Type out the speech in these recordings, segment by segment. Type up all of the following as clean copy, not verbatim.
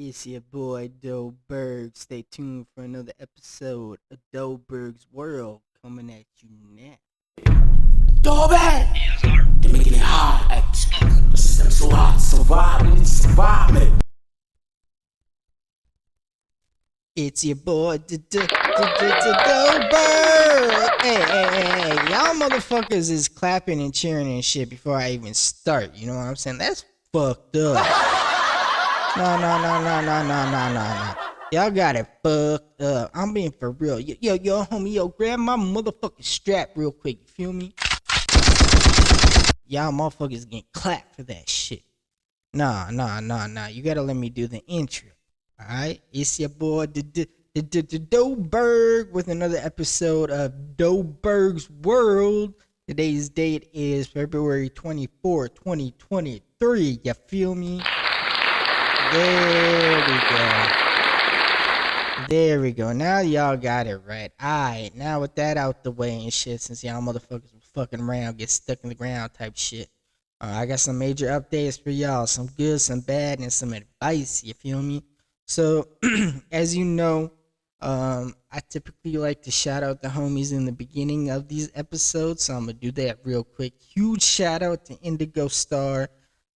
It's your boy Doberg. Stay tuned for another episode of Doberg's World coming at you now. Doberg! They're making it hard. The system's so hard. Survive it. It's your boy Doberg. Hey. Y'all motherfuckers is clapping and cheering and shit before I even start. You know what I'm saying? That's fucked up. No. Y'all got it fucked up. I'm being for real. Yo, homie, grab my motherfucking strap real quick. You feel me? Y'all motherfuckers getting clapped for that shit. Nah. You gotta let me do the intro. Alright? It's your boy Doberg with another episode of Doberg's World. Today's date is February 24, 2023. You feel me? There we go. Now y'all got it right. Alright, now with that out the way and shit, since y'all motherfuckers fucking around, get stuck in the ground type shit. I got some major updates for y'all. Some good, some bad, and some advice. You feel me? So, as you know, I typically like to shout out the homies in the beginning of these episodes, so I'm gonna do that real quick. Huge shout out to Indigo Star.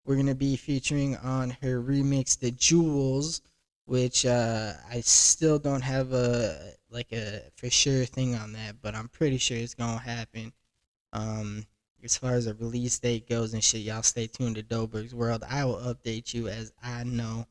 We're gonna be featuring on her remix, The Jewels, which I still don't have a for sure thing on that, but I'm pretty sure it's gonna happen. As far as the release date goes and shit, y'all stay tuned to Doberg's World. I will update you as I know.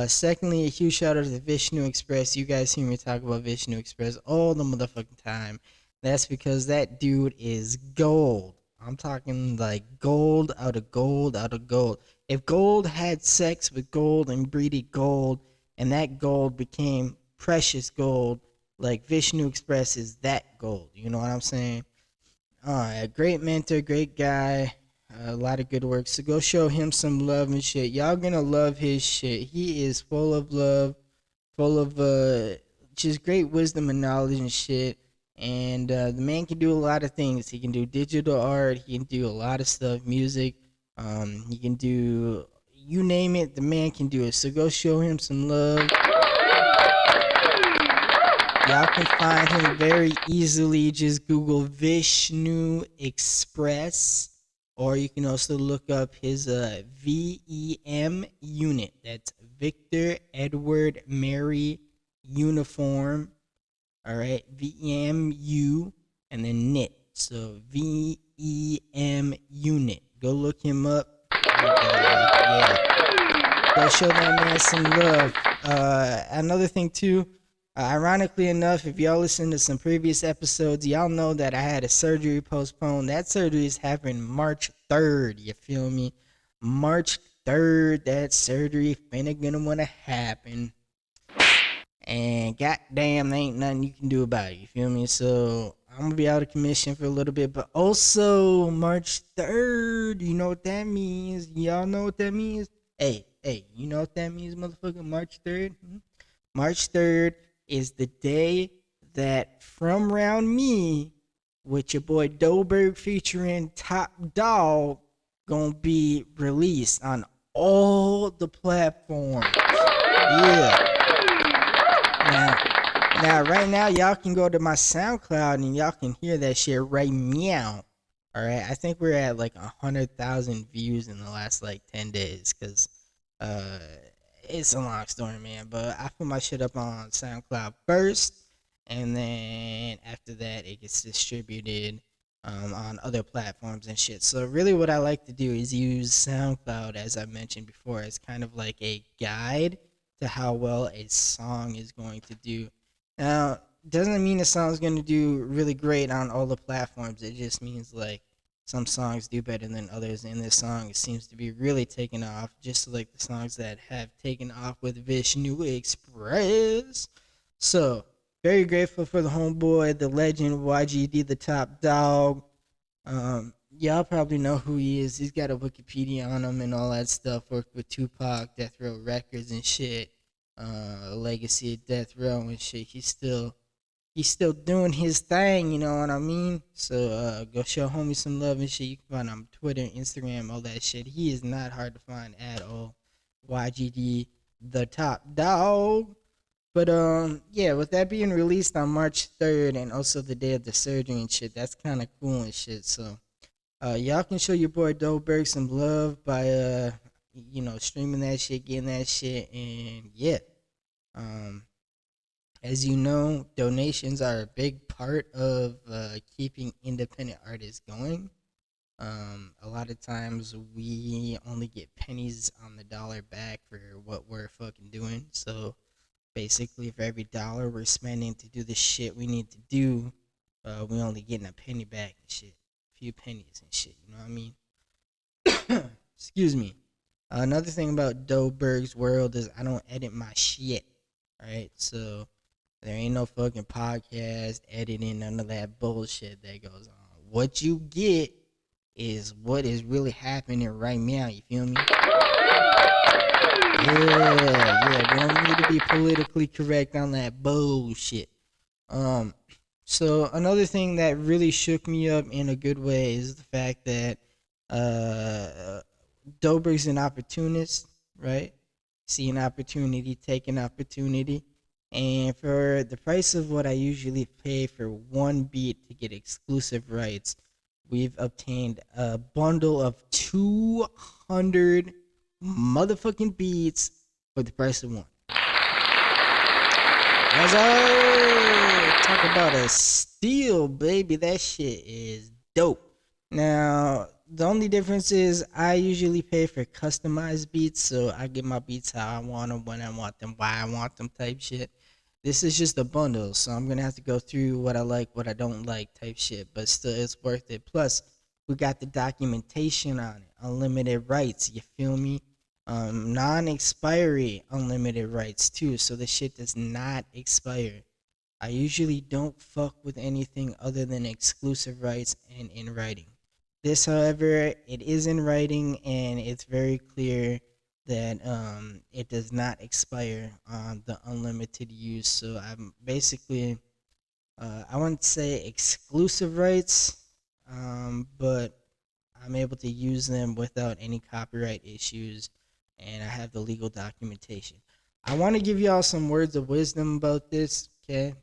Secondly, a huge shout out to Vishnu Express. You guys hear me talk about Vishnu Express all the motherfucking time. That's because that dude is gold. I'm talking like gold out of gold out of gold. If gold had sex with gold and breeded gold, and that gold became precious gold, like Vishnu Express is that gold. You know what I'm saying? A great mentor, great guy, a lot of good work. So go show him some love and shit. Y'all gonna love his shit. He is full of love, full of just great wisdom and knowledge and shit. And the man can do a lot of things. He can do digital art. He can do a lot of stuff, music. He can do, you name it, the man can do it. So go show him some love. Y'all can find him very easily. Just Google Vishnu Express. Or you can also look up his VEM unit. That's Victor Edward Mary Uniform. Alright, VEMU and then knit. So VEM unit. Go look him up. And, go show that man some love. Another thing too. Ironically enough, if y'all listen to some previous episodes, y'all know that I had a surgery postponed. That surgery is happening March 3rd, you feel me? March 3rd, that surgery finna gonna wanna happen. And goddamn, there ain't nothing you can do about it, you feel me? So, I'm gonna be out of commission for a little bit, but also March 3rd, you know what that means? Y'all know what that means? Hey, you know what that means, motherfucker? March 3rd? March 3rd is the day that From Round Me with your boy Doberg featuring Top Dog gonna be released on all the platforms. Yeah. Now, right now, y'all can go to my Soundcloud and y'all can hear that shit right meow. Alright, I think we're at like 100,000 views in the last like 10 days, because it's a long story, man, but I put my shit up on SoundCloud first, and then after that it gets distributed on other platforms and shit. So really what I like to do is use SoundCloud, as I mentioned before, as kind of like a guide to how well a song is going to do. Now, doesn't mean a song's going to do really great on all the platforms. It just means like some songs do better than others, and this song seems to be really taking off, just like the songs that have taken off with Vishnu Express. So, very grateful for the homeboy, the legend, YGD, the Top Dog. Y'all probably know who he is. He's got a Wikipedia on him and all that stuff. Worked with Tupac, Death Row Records and shit. Legacy of Death Row and shit. He's still doing his thing, you know what I mean? So go show homie some love and shit. You can find him on Twitter, Instagram, all that shit. He is not hard to find at all. YGD the top dog. But yeah, with that being released on March 3rd and also the day of the surgery and shit, that's kind of cool and shit. So y'all can show your boy Doberg some love by streaming that shit, getting that shit, and yeah. Um, as you know, donations are a big part of keeping independent artists going. A lot of times we only get pennies on the dollar back for what we're fucking doing. So basically, for every dollar we're spending to do the shit we need to do, we only getting a penny back and shit, a few pennies and shit. You know what I mean? Excuse me. Another thing about Doberg's world is I don't edit my shit. Right, so there ain't no fucking podcast editing, none of that bullshit that goes on. What you get is what is really happening right now. You feel me? Yeah. We don't need to be politically correct on that bullshit. Um, so another thing that really shook me up in a good way is the fact that uh, Dobrig's an opportunist, right? See an opportunity, take an opportunity. And for the price of what I usually pay for one beat to get exclusive rights, we've obtained a bundle of 200 motherfucking beats for the price of one. As I talk about a steal, baby, that shit is dope. Now, the only difference is I usually pay for customized beats, so I get my beats how I want them, when I want them, why I want them, type shit. This is just a bundle, so I'm gonna have to go through what I like, what I don't like, type shit. But still, it's worth it. Plus, we got the documentation on it, unlimited rights. You feel me? Non-expiry unlimited rights too, so the shit does not expire. I usually don't fuck with anything other than exclusive rights and in writing. This, however, it is in writing and it's very clear that it does not expire on the unlimited use. So I'm basically I wouldn't say exclusive rights, but I'm able to use them without any copyright issues, and I have the legal documentation. I want to give y'all some words of wisdom about this. Okay,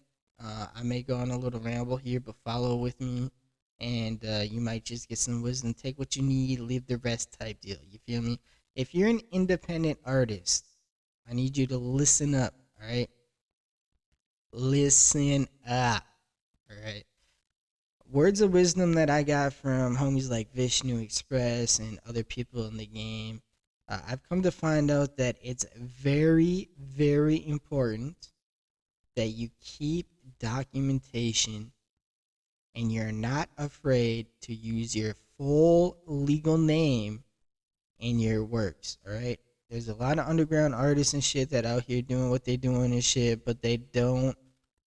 I may go on a little ramble here, but follow with me, and you might just get some wisdom. Take what you need, leave the rest, type deal. You feel me? If you're an independent artist, I need you to listen up. All right, listen up. All right. Words of wisdom that I got from homies like Vishnu Express and other people in the game. I've come to find out that it's very, very important that you keep documentation and you're not afraid to use your full legal name in your works. All right. There's a lot of underground artists and shit that out here doing what they're doing and shit, but they don't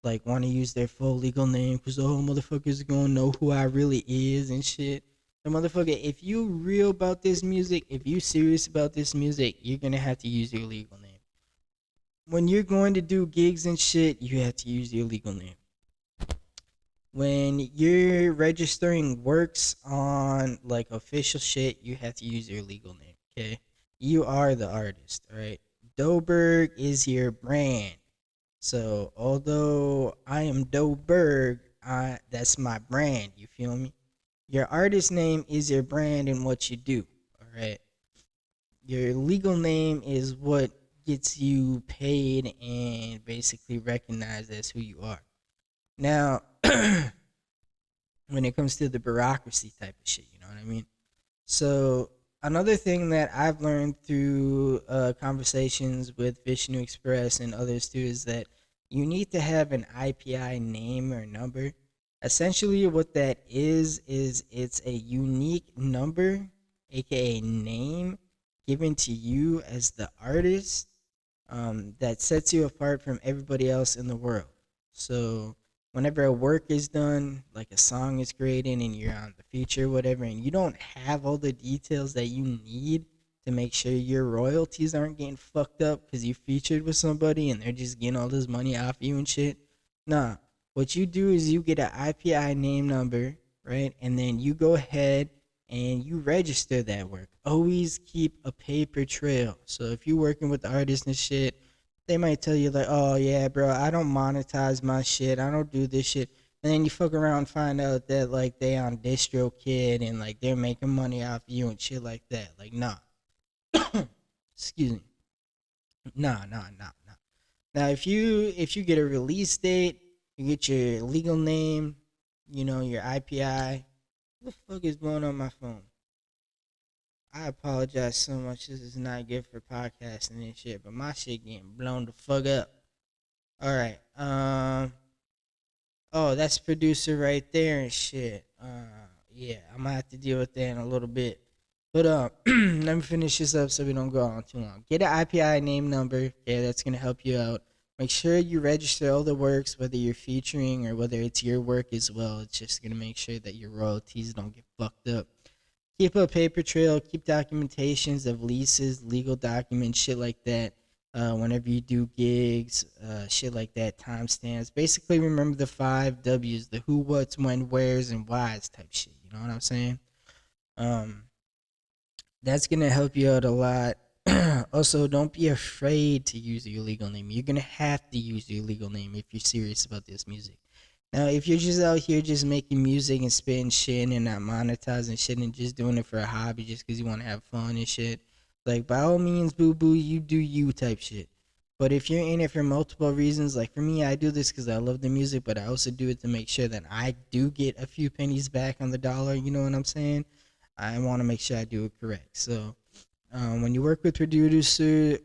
like want to use their full legal name because the whole motherfuckers gonna know who I really is and shit. The motherfucker, if you real about this music, if you serious about this music, you're gonna have to use your legal name. When you're going to do gigs and shit, you have to use your legal name. When you're registering works on like official shit, you have to use your legal name. Okay, you are the artist. All right, Doberg is your brand. So although I am Doberg, that's my brand. You feel me? Your artist name is your brand and what you do. All right. Your legal name is what gets you paid and basically recognized as who you are. Now, when it comes to the bureaucracy type of shit, you know what I mean? So another thing that I've learned through conversations with Vishnu Express and others too is that you need to have an IPI name or number. Essentially, what that is it's a unique number, aka name, given to you as the artist, that sets you apart from everybody else in the world. So whenever a work is done, like a song is created and you're on the feature, whatever, and you don't have all the details that you need to make sure your royalties aren't getting fucked up because you featured with somebody and they're just getting all this money off you and shit. Nah, what you do is you get an IPI name number, right? And then you go ahead and you register that work. Always keep a paper trail. So if you're working with artists and shit, they might tell you like, "Oh yeah, bro, I don't monetize my shit. I don't do this shit." And then you fuck around and find out that like they on DistroKid and like they're making money off you and shit like that. Like, nah. Excuse me. Nah, nah, nah, nah. Now if you get a release date, you get your legal name, your IPI. What the fuck is blowing on my phone? I apologize so much. This is not good for podcasting and shit, but my shit getting blown the fuck up. All right. Oh, that's producer right there and shit. Yeah, I'm gonna have to deal with that in a little bit. But let me finish this up so we don't go on too long. Get an IPI name number. Yeah, that's gonna help you out. Make sure you register all the works, whether you're featuring or whether it's your work as well. It's just gonna make sure that your royalties don't get fucked up. Keep a paper trail. Keep documentations of leases, legal documents, shit like that. Whenever you do gigs, shit like that, timestamps. Basically, remember the 5 W's: the who, what's, when, where's, and why's type shit. You know what I'm saying? Um, that's gonna help you out a lot. Also, don't be afraid to use your legal name. You're gonna have to use your legal name if you're serious about this music. Now, if you're just out here just making music and spitting shit and not monetizing shit and just doing it for a hobby just because you want to have fun and shit, like by all means, boo boo, you do you type shit. But if you're in it for multiple reasons, like for me, I do this because I love the music, but I also do it to make sure that I do get a few pennies back on the dollar. You know what I'm saying? I want to make sure I do it correct. So when you work with producers,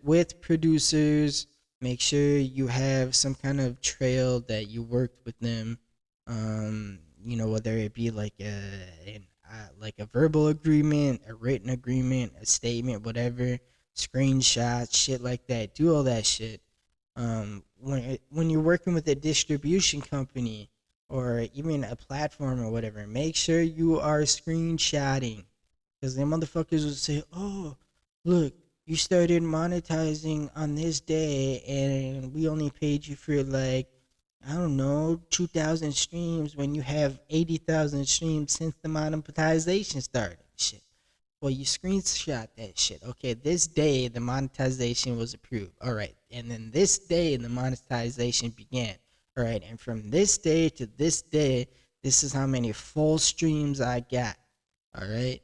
make sure you have some kind of trail that you worked with them. Whether it be like a verbal agreement, a written agreement, a statement, whatever, screenshots, shit like that. Do all that shit. When you're working with a distribution company or even a platform or whatever, make sure you are screenshotting because the motherfuckers will say, "Oh, look, you started monetizing on this day, and we only paid you for like, I don't know, 2,000 streams when you have 80,000 streams since the monetization started." Shit. Well, you screenshot that shit. Okay, this day the monetization was approved. All right, and then this day the monetization began. All right, and from this day to this day, this is how many full streams I got. All right,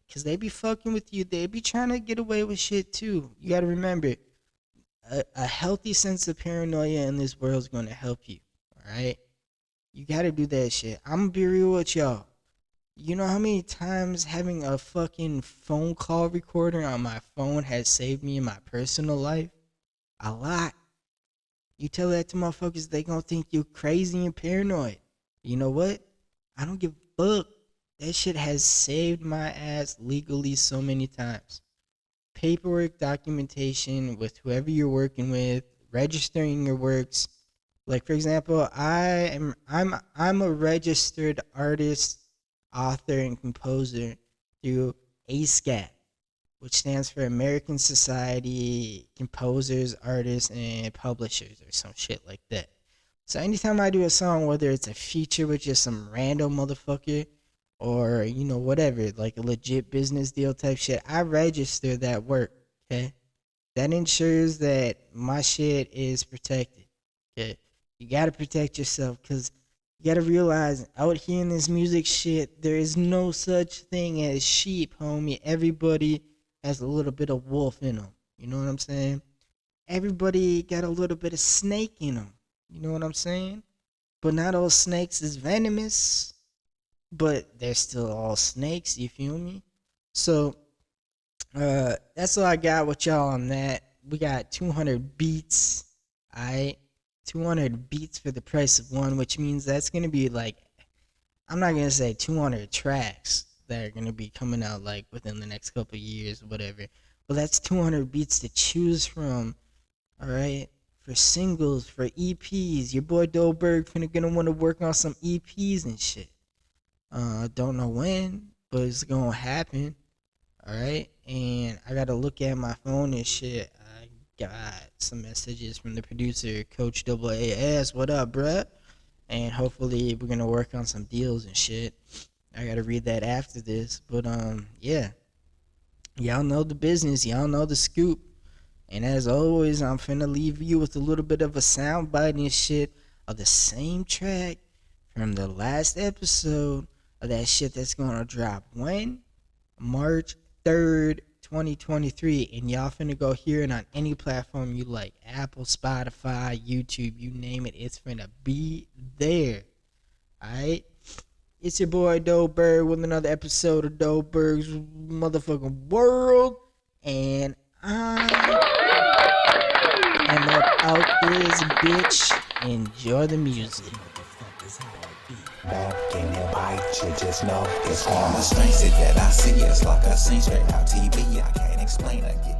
because they be fucking with you. They be trying to get away with shit too. You got to remember, a healthy sense of paranoia in this world is going to help you. All right, you got to do that shit. I'm gonna be real with y'all. You know how many times having a fucking phone call recorder on my phone has saved me in my personal life? A lot. You tell that to motherfuckers, they gonna think you crazy and paranoid. You know what? I don't give a fuck. That shit has saved my ass legally so many times. Paperwork, documentation with whoever you're working with, registering your works. Like for example, I'm a registered artist, author, and composer through ASCAP, which stands for American Society Composers, Artists, and Publishers, or some shit like that. So anytime I do a song, whether it's a feature with just some random motherfucker or whatever, like a legit business deal type shit, I register that work. Okay, that ensures that my shit is protected. Okay, you gotta protect yourself because you gotta realize out here in this music shit, there is no such thing as sheep, homie. Everybody has a little bit of wolf in them. You know what I'm saying? Everybody got a little bit of snake in them. You know what I'm saying? But not all snakes is venomous, but they're still all snakes. You feel me? So that's all I got with y'all on that. We got 200 beats. Alright, 200 beats for the price of one, which means that's gonna be like, I'm not gonna say 200 tracks that are gonna be coming out like within the next couple of years, whatever. But that's 200 beats to choose from. All right, for singles, for EPs. Your boy Doberg gonna want to work on some EPs and shit. Don't know when, but it's gonna happen. All right, and I gotta look at my phone and shit. I got some messages from the producer, Coach AAS. What up, bruh? And hopefully we're gonna work on some deals and shit. I gotta read that after this. But yeah. Y'all know the business, y'all know the scoop. And as always, I'm finna leave you with a little bit of a sound bite and shit of the same track from the last episode of that shit that's gonna drop when? March 3rd, 2023. And y'all finna go hear it on any platform you like. Apple, Spotify, YouTube, you name it. It's finna be there. Alright? It's your boy Doberg with another episode of Doberg's motherfucking world. And I am up out this bitch. Enjoy the music. Back in the bite, you just know it's on the strange shit that I see. It's like a scene straight out TV. I can't explain it.